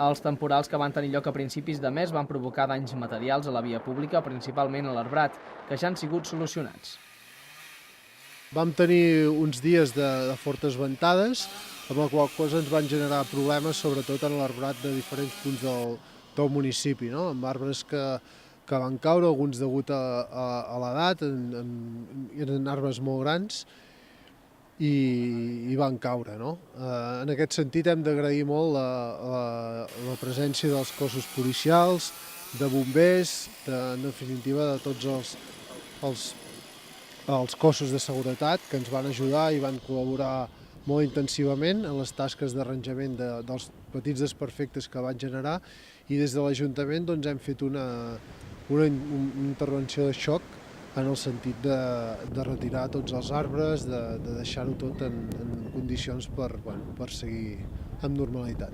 Els temporals que van tenir lloc a principis de mes van provocar danys materials a la via pública, principalment a l'arbrat, que ja han sigut solucionats. Vam tenir uns dies de fortes ventades, amb la qual cosa ens van generar problemes, sobretot en l'arbrat de diferents punts del municipi, no? Amb arbres que van caure, alguns degut a l'edat, eren arbres molt grans, i van caure. No? En aquest sentit hem d'agrair molt la presència dels cossos policials, de bombers, en definitiva de tots els cossos de seguretat que ens van ajudar i van col·laborar molt intensivament en les tasques d'arranjament dels petits desperfectes que van generar, i des de l'Ajuntament hem fet una intervenció de xoc en el sentit de retirar tots els arbres, de deixar-ho tot en condicions per seguir amb normalitat.